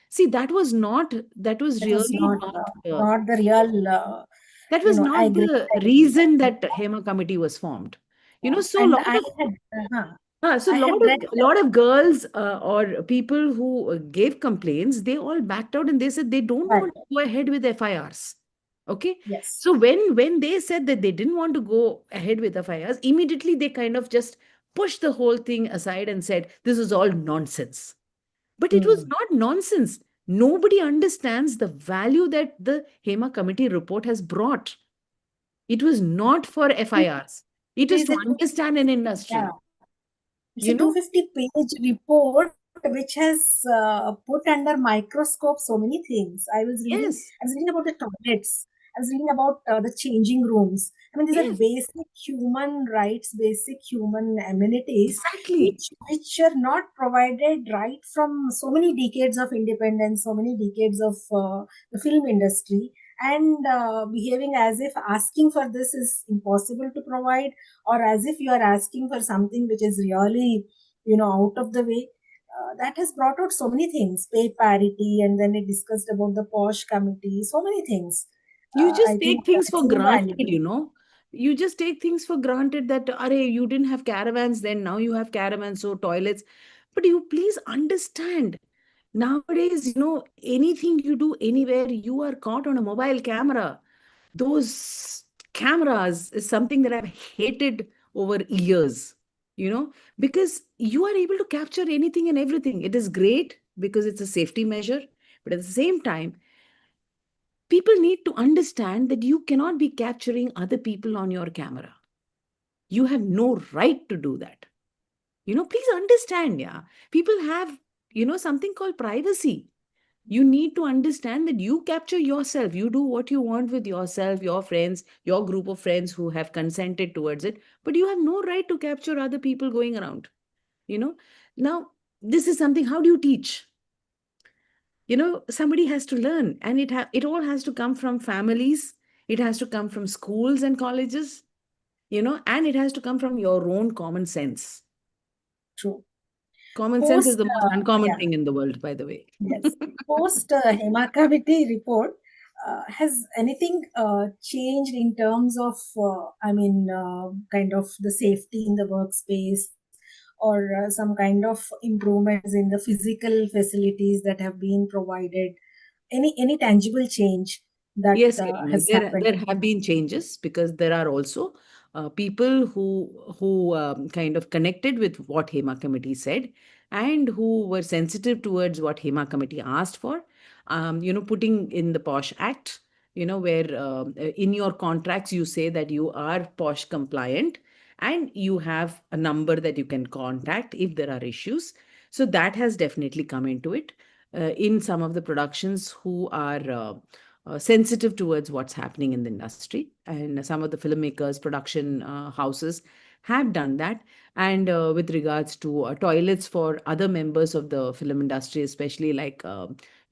See, that was That was really not not, not the real, that was I not agree. the reason that Hema committee was formed. So a And lot of so I had read a lot of girls or people who gave complaints, they all backed out and they said they don't that. want to go ahead with FIRs. Okay. Yes. So when they said that they didn't want to go ahead with FIRs, immediately they kind of just pushed the whole thing aside and said, this is all nonsense. But it was Hmm. not nonsense. Nobody understands the value that the Hema committee report has brought. It was not for FIRs. It It is is to a understand an yeah. industry. It's a You know? 250-page report which has put under microscope so many things. Yes. I was reading about the toilets. I was reading about the changing rooms. I mean, these are Yes, basic human rights, basic human amenities, exactly. which are not provided right from so many decades of independence, so many decades of the film industry, and behaving as if asking for this is impossible to provide, or as if you are asking for something which is really, out of the way. That has brought out so many things, pay parity, and then it discussed about the posh committee, so many things. You I just think take things it's for granted, invaluable. You just take things for granted that, Arey, you didn't have caravans then, now you have caravans, so toilets. But you please understand, nowadays, anything you do anywhere, you are caught on a mobile camera. Those cameras is something that I've hated over years, because you are able to capture anything and everything. It is great because it's a safety measure, but at the same time, people need to understand that you cannot be capturing other people on your camera. You have no right to do that. Please understand, yeah. People have, something called privacy. You need to understand that you capture yourself. You do what you want with yourself, your friends, your group of friends who have consented towards it, but you have no right to capture other people going around. You know, now this is something, how do you teach? Somebody has to learn, and it all has to come from families. It has to come from schools and colleges, and it has to come from your own common sense. True. Common sense is Post, the most uncommon yeah, thing in the world, by the way. yes. Post Hema Committee report, has anything changed in terms of, kind of the safety in the workspace, or some kind of improvements in the physical facilities that have been provided? Any tangible change that Yes, Kiran, has there happened? have been changes, because there are also people who kind of connected with what Hema Committee said, and who were sensitive towards what Hema Committee asked for. Putting in the POSH Act, where in your contracts you say that you are POSH compliant, and you have a number that you can contact if there are issues. So that has definitely come into it. In some of the productions who are sensitive towards what's happening in the industry. And some of the filmmakers, production houses have done that. And with regards to toilets for other members of the film industry, especially like,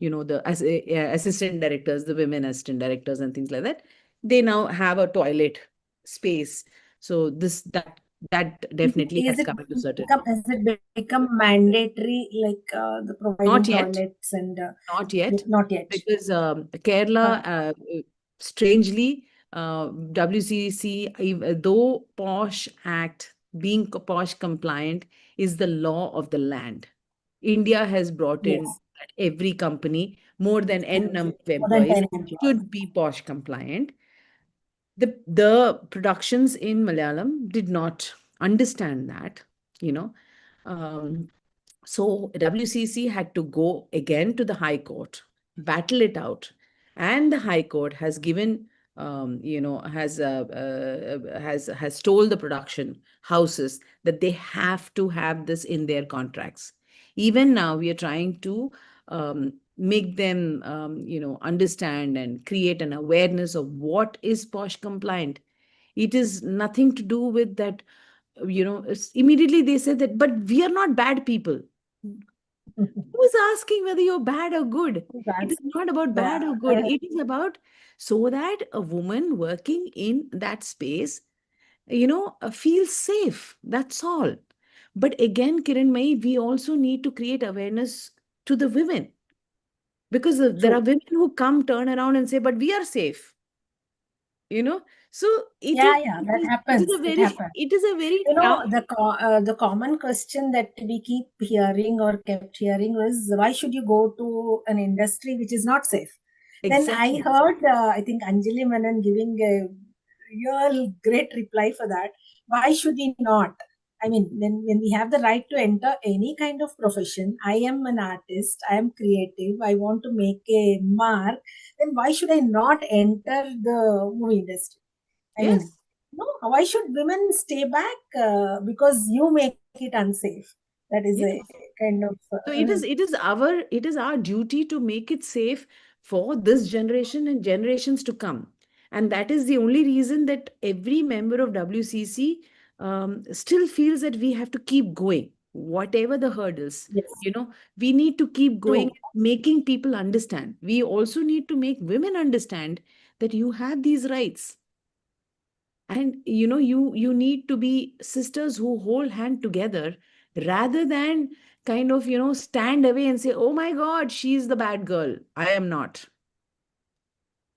assistant directors, the women assistant directors, and things like that, they now have a toilet space. So that definitely Is has it come into certain. has it become mandatory, like the Not providing yet. toilets and Not yet, not yet? because Kerala, Uh, strangely, WCC, though POSH Act, being POSH compliant, is the law of the land. India has brought in yes, that every company, more than N number of more than employees, 10 employees. should be POSH compliant. The productions in Malayalam did not understand that, you know. Um, so WCC had to go again to the High Court, battle it out, and the High Court has given, has told the production houses that they have to have this in their contracts. Even now, we are trying to make them, understand and create an awareness of what is POSH compliant. It is nothing to do with that. Immediately they say that, but we are not bad people. Who is asking whether you're bad or good? It is That's, not about yeah, bad or good. It is about so that a woman working in that space, feels safe. That's all. But again, Kiran Mai, we also need to create awareness to the women, because there are true. women who come, turn around and say, but we are safe. You know, so it is Yeah, yeah, it that is it is happens. a It very happens. it is a very tough. The common question that we keep hearing or kept hearing was, why should you go to an industry which is not safe? Then I Exactly. heard, I think Anjali Menon giving a real great reply for that. Why should we not? I mean, when we have the right to enter any kind of profession, I am an artist, I am creative, I want to make a mark, then why should I not enter the movie industry? I mean, Yes. no, why should women stay back because you make it unsafe? That is a Yes. kind of So it is our duty to make it safe for this generation and generations to come. And that is the only reason that every member of WCC still feels that we have to keep going, whatever the hurdles. Yes, We need to keep going, true. making people understand. We also need to make women understand that you have these rights. And you need to be sisters who hold hand together, rather than kind of stand away and say, oh my god, she's the bad girl, I am not.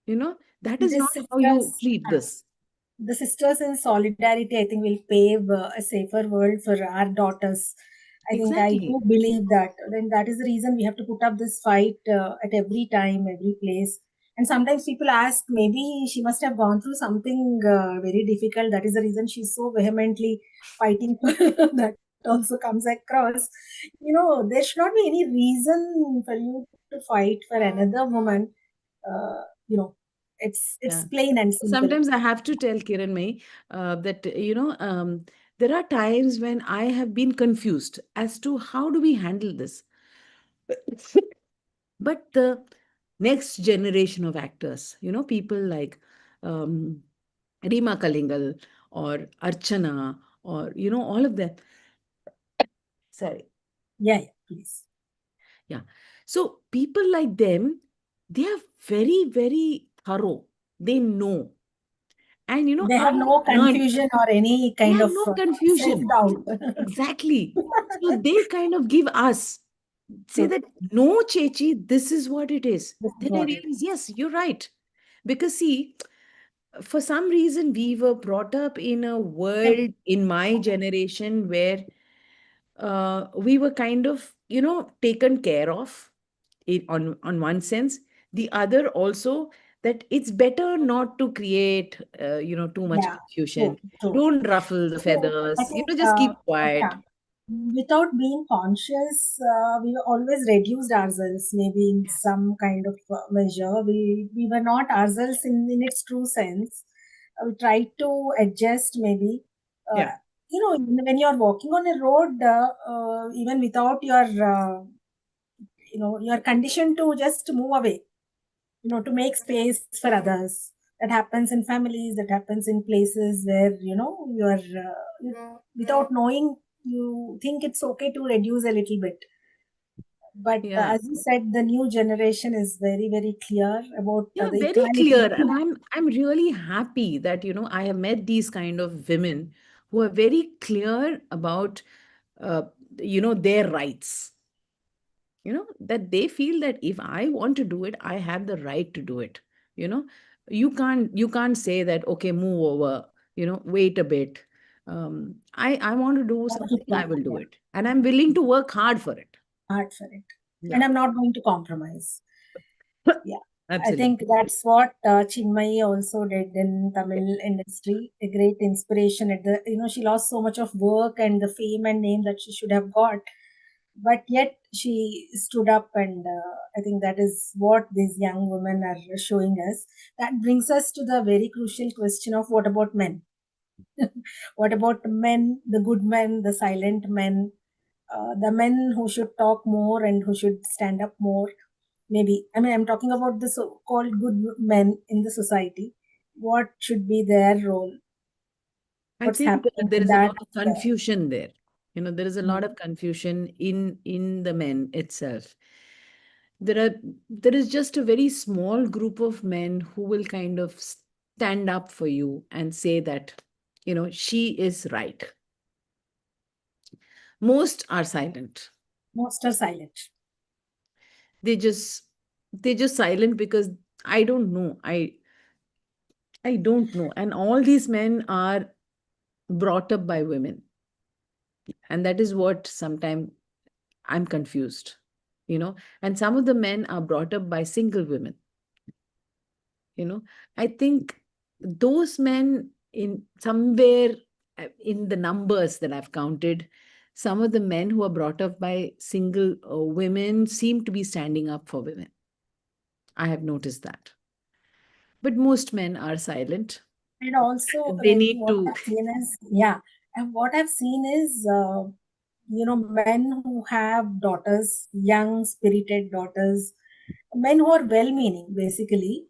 That is This not how you sisters, treat this. the sisters in solidarity, I think, will pave a safer world for our daughters. I Exactly. do believe that. Then that is the reason we have to put up this fight at every time, every place. And sometimes people ask, maybe she must have gone through something very difficult. That is the reason she's so vehemently fighting for that also comes across. There should not be any reason for you to fight for another woman. Uh, you know, it's Yeah. plain and simple. Sometimes I have to tell Kiran Mai that, there are times when I have been confused as to how do we handle this. But the next generation of actors, people like um, Rima Kalingal or Archana, or, all of them. Sorry. Yeah, please. Yeah. So people like them, they are very, very thorough. They know. And, They I have no learned. confusion or any They kind have of no self confusion. doubt. Exactly. So they kind of give us, say True. that, no, Chechi, this is what it is. This is Then I what it realize, yes, you're right. Because see, for some reason, we were brought up in a is. world in my generation where we were kind of, taken care of on one sense. The other also, that it's better not to create, too much Yeah, confusion. true, true. Don't ruffle the So I feathers, think, just keep yeah, quiet. without being conscious, we were always reduced ourselves, maybe in some kind of measure. We were not ourselves in its true sense. We tried to adjust, maybe. Uh, Yeah. when you're walking on a road, even without you're conditioned to just move away, to make space for others. That happens in families, that happens in places where, without knowing, you think it's okay to reduce a little bit. But Yeah. as you said, the new generation is very, very clear about Yeah, the very equality. clear. And I'm really happy that, I have met these kind of women who are very clear about, uh, their rights. That they feel that if I want to do it, I have the right to do it. You know, you can't say that, okay, move over, wait a bit. I want to do something, I will do Yeah, it. And I'm willing to work hard for it. hard for it. And Yeah. I'm not going to compromise. Yeah, I Absolutely. think that's what Chinmayi also did in Tamil industry. A great inspiration. She lost so much of work and the fame and name that she should have got, but yet she stood up, and I think that is what these young women are showing us. That brings us to the very crucial question of what about men? What about men, the good men, the silent men, the men who should talk more and who should stand up more? Maybe, I mean, I'm talking about the so-called good men in the society. What should be their role? I What's think happening there in is a that? lot of confusion there. There is a lot Mm, of confusion in the men itself. There is just a very small group of men who will kind of stand up for you and say that, she is right. Most are silent. most are silent. They just silent because I don't know. I don't know. And all these men are brought up by women. And that is what sometimes I'm confused. And some of the men are brought up by single women. I think those men, in somewhere, in the numbers that I've counted, some of the men who are brought up by single women seem to be standing up for women. I have noticed that. But most men are silent. And also, They need what to. I've seen is, yeah, and what I've seen is, men who have daughters, young, spirited daughters, men who are well meaning, basically,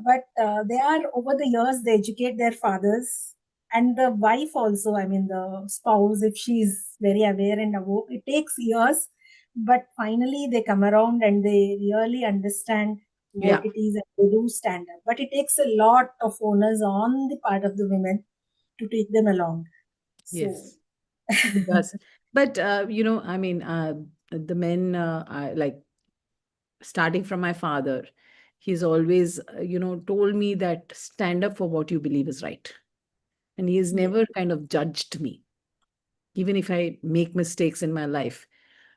But they are, over the years, they educate their fathers and the wife also. I mean, the spouse, if she is very aware and awoke, it takes years, but finally they come around and they really understand what Yeah. it is and they do stand up. But it takes a lot of onus on the part of the women to take them along. So, Yes. It does. But I mean, the men, like starting from my father, he's always, told me that stand up for what you believe is right. And he has yeah, never kind of judged me, even if I make mistakes in my life.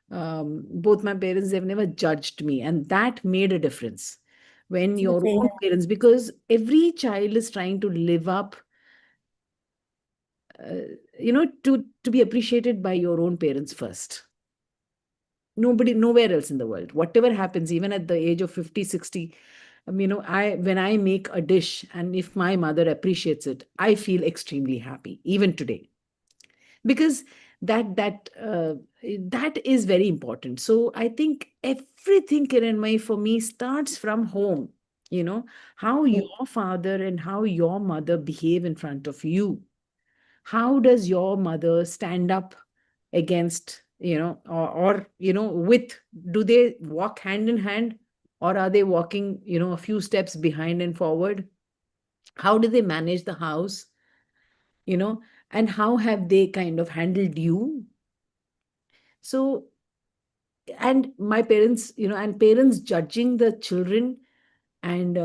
Both my parents, they've never judged me. And that made a difference when the your own parent, parents, because every child is trying to live up, to be appreciated by your own parents first. Nobody, nowhere else in the world, whatever happens, even at the age of 50, 60. When I make a dish and if my mother appreciates it, I feel extremely happy even today, because that is very important. So I think everything, Kiranmai, for me starts from home. How yeah, your father and how your mother behave in front of you. How does your mother stand up against, with, do they walk hand in hand, or are they walking, a few steps behind and forward? How do they manage the house, you know and how have they kind of handled you? So, and my parents, and parents judging the children, and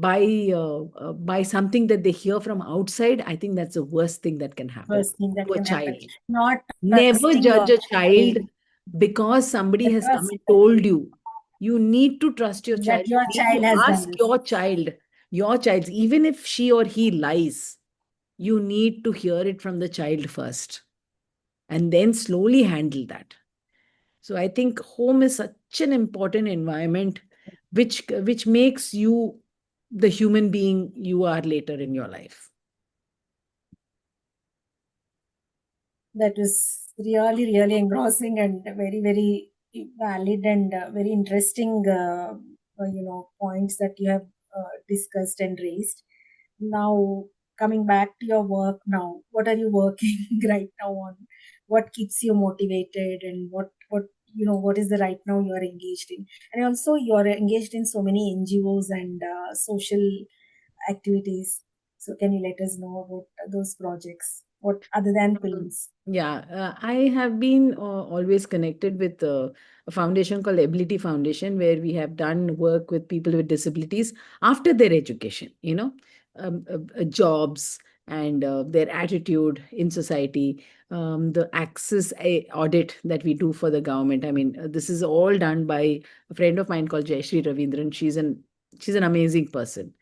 by something that they hear from outside, I think that's the worst thing that can happen first thing that to a can happen. child. Not Never trusting judge your a child child, because somebody the has come trust and told you. You need to trust your child. that your You need to child has done ask this. your child, even if she or he lies, you need to hear it from the child first and then slowly handle that. So I think home is such an important environment, which makes you the human being you are later in your life. That was really, really engrossing and very, very valid and very interesting, points that you have discussed and raised. Now, coming back to your work now, what are you working right now on? What keeps you motivated, and what is the right now you are engaged in? And also, you are engaged in so many NGOs and social activities. So, can you let us know about those projects? What other than films? Yeah, I have been always connected with a foundation called Ability Foundation, where we have done work with people with disabilities after their education, jobs and their attitude in society, the access audit that we do for the government. I mean, this is all done by a friend of mine called Jayashree Ravindran. She's an amazing person.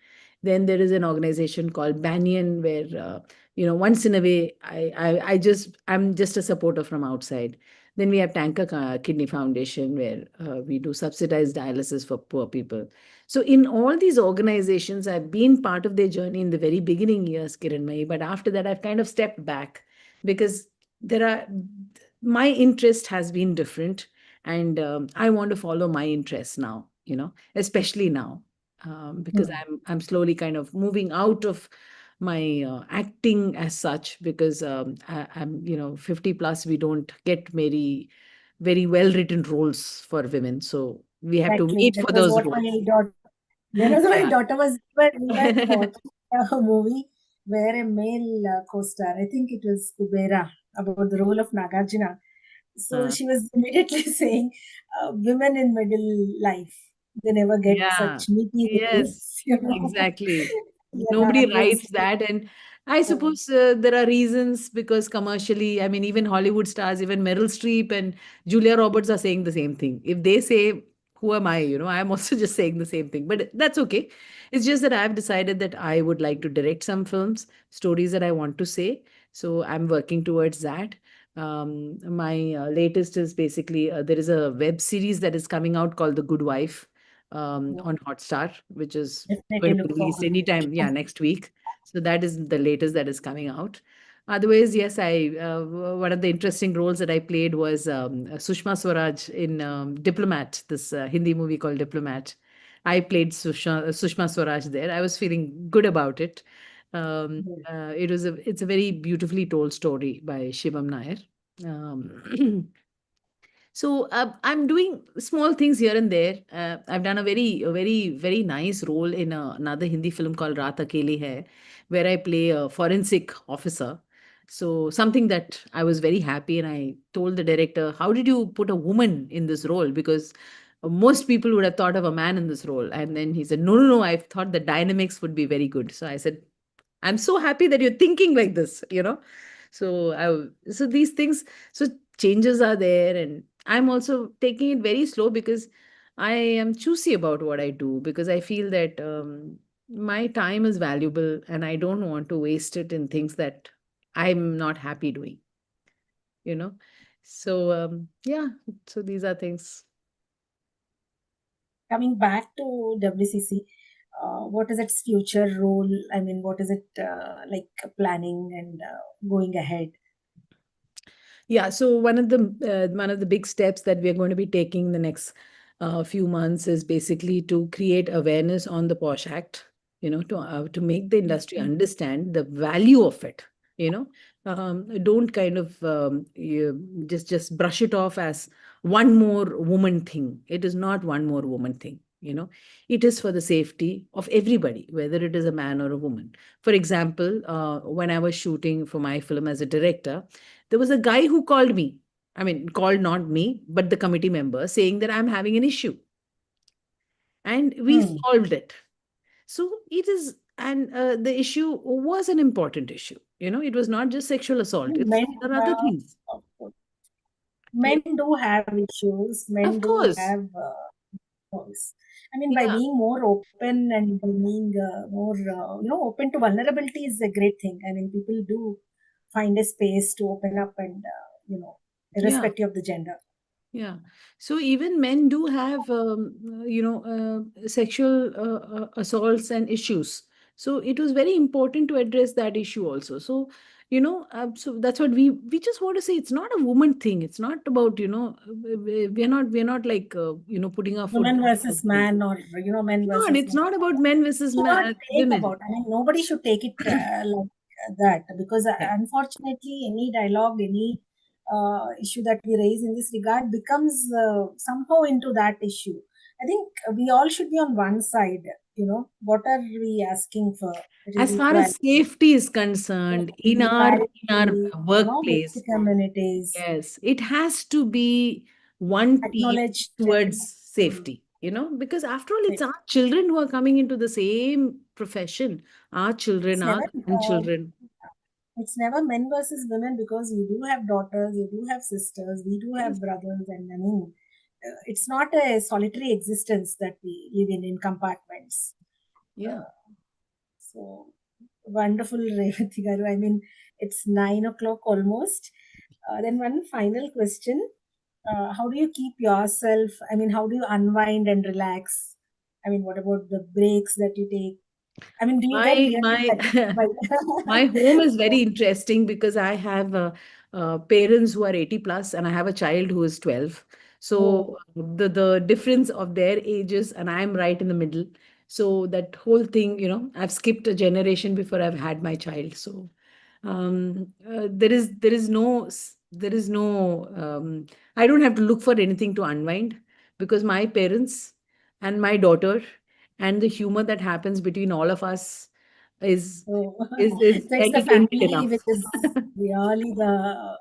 Then there is an organization called Banyan, where once in a way, I'm just a supporter from outside. Then we have Tanker Kidney Foundation, where we do subsidized dialysis for poor people. So in all these organizations, I've been part of their journey in the very beginning years, Kiranmai, but after that I've kind of stepped back, because there are my interest has been different, and I want to follow my interests now, especially now, because Hmm. I'm slowly kind of moving out of my acting as such, because I'm 50 plus, we don't get very very well written roles for women, so we have to Exactly. wait That for was those what roles. my daughter. That was my Yeah. daughter was. But we were watching a movie where a male co-star, I think it was Kubera, about the role of Nagarjuna. So Uh, she was immediately saying, "Women in middle life, they never get yeah. such meaty Yes, roles." You know. exactly. Yeah, Nobody it was. writes that. And I So, suppose there are reasons, because commercially, I mean, even Hollywood stars, even Meryl Streep and Julia Roberts are saying the same thing. If they say, who am I? I'm also just saying the same thing. But that's okay. It's just that I've decided that I would like to direct some films, stories that I want to say. So I'm working towards that. My latest is basically there is a web series that is coming out called The Good Wife, yeah, on Hotstar, which is definitely going to look be released forward. anytime, yeah, next week. So that is the latest that is coming out. Otherwise, yes, one of the interesting roles that I played was Sushma Swaraj in Diplomat, this Hindi movie called Diplomat. I played Sushma Swaraj there. I was feeling good about it. It's a very beautifully told story by Shivam Nair. Um, So I'm doing small things here and there. I've done very nice role in another Hindi film called Raat Akeli Hai, where I play a forensic officer. So something that I was very happy, and I told the director, "How did you put a woman in this role?" Because most people would have thought of a man in this role. And then he said, "No, no, no. I thought the dynamics would be very good." So I said, I'm so happy that you're thinking like this. So these things, so changes are there, and I'm also taking it very slow because I am choosy about what I do, because I feel that my time is valuable and I don't want to waste it in things that I'm not happy doing, you know. So yeah, so these are things. Coming back to WCC, what is its future role? I mean, what is it like planning and going ahead? Yeah, so one of the big steps that we are going to be taking in the next few months is basically to create awareness on the Posh Act, to make the industry understand the value of it. Don't kind of just brush it off as one more woman thing. It is not one more woman thing. It is for the safety of everybody, whether it is a man or a woman. For example, when I was shooting for my film as a director, there was a guy who called me. I mean, called not me, but the committee member, saying that I'm having an issue. And we solved it. So it is, and the issue was an important issue. It was not just sexual assault, Men, there are other things. of course. Men do have issues. Men Of do course. have voice. I mean, by Yeah. being more open and being more, open to vulnerability is a great thing. I mean, people do find a space to open up and, Yeah. irrespective of the gender. Yeah. So even men do have, sexual assaults and issues. So it was very important to address that issue also. So, so that's what we just want to say. It's not a woman thing. It's not about, we're not like, putting our foot Woman down. versus man, or men versus It's not about men versus should not take women. about. I mean, nobody should take it like that, because Yeah. unfortunately, any dialogue, any issue that we raise in this regard becomes somehow into that issue. I think we all should be on one side. What are we asking for? It is As far as equality, safety is concerned, in our workplace, basic amenities, yes, it has to be one team acknowledged. towards safety, because after all, it's our children who are coming into the same profession, our children, It's our never grandchildren. it's never men versus women, because you do have daughters, you do have sisters, we do have Yes. brothers, and I mean, it's not a solitary existence that we live in compartments. Yeah. So wonderful, Revathy garu. I mean, it's 9 o'clock almost. Then one final question: how do you keep yourself? I mean, how do you unwind and relax? I mean, what about the breaks that you take? I mean, do you get My really my satisfied? my home is very interesting because I have parents who are 80 plus and I have a child who is 12. So Oh, the difference of their ages, and I'm right in the middle. So that whole thing, I've skipped a generation before I've had my child. So there is no I don't have to look for anything to unwind, because my parents and my daughter and the humor that happens between all of us is so, is so it's the entertainment family enough. which is really the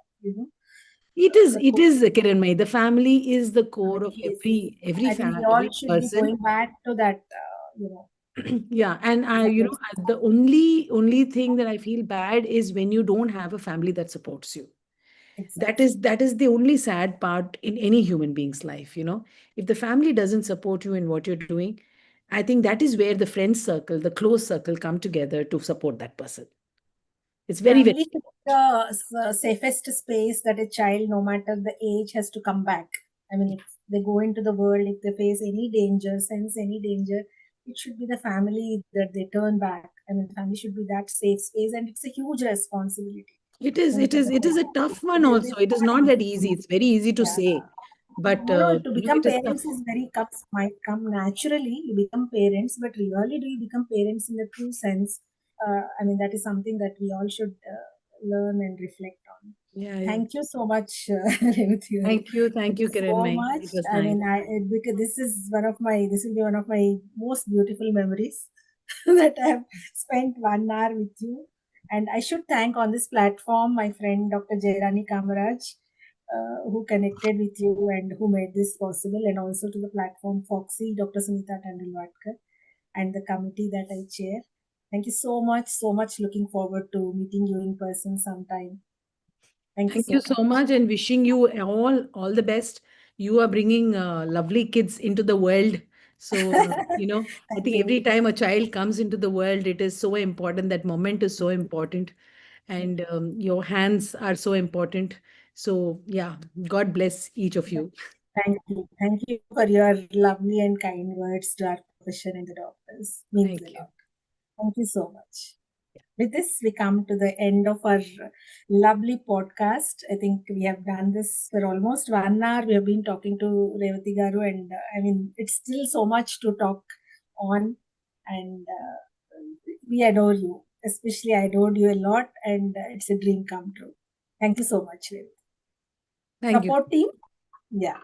It is, the it core. is, Kiranmai. The family is the core of Family is. every I think we all every should be person. going back to that. Yeah, and Support the only thing that I feel bad is when you don't have a family that supports you. That exactly. is that is the only sad part in any human being's life. If the family doesn't support you in what you're doing, I think that is where the friend circle, the close circle, come together to support that person. It's very, very Family should be the safest space that a child, no matter the age, has to come back. I mean, if they go into the world, if they face any danger, sense any danger, it should be the family that they turn back. I mean, family should be that safe space, and it's a huge responsibility. It is, When it it is is, a it is a family, tough one it is also. It is not that easy. It's very easy to yeah, say. But No, to you know, become it is tough. parents is might come naturally. You become parents, but really, do you become parents in the true sense? I mean, that is something that we all should learn and reflect on. Yeah, yeah. Thank you so much, Revathy. Thank you, Thank you Kiran. so much. It was I nice. mean, because this will be one of my most beautiful memories that I have spent 1 hour with you. And I should thank on this platform my friend Dr. Jairani Kamaraj, who connected with you and who made this possible, and also to the platform Foxy, Dr. Sunita Tandulwadkar, and the committee that I chair. Thank you so much, so much. Looking forward to meeting you in person sometime. Thank you Thank you so so much. much, and wishing you all the best. You are bringing lovely kids into the world. So, I Thank think you. every time a child comes into the world, it is so important. That moment is so important. And your hands are so important. So, yeah, God bless each of you. Thank you. Thank you for your lovely and kind words to our profession and the doctors. Means a Thank you. lot. Thank you so much. With this, we come to the end of our lovely podcast. I think we have done this for almost 1 hour. We have been talking to Revathy Garu, and I mean, it's still so much to talk on. And we adore you. Especially, I adored you a lot, and it's a dream come true. Thank you so much, Revathy. Thank you. Support team? Yeah.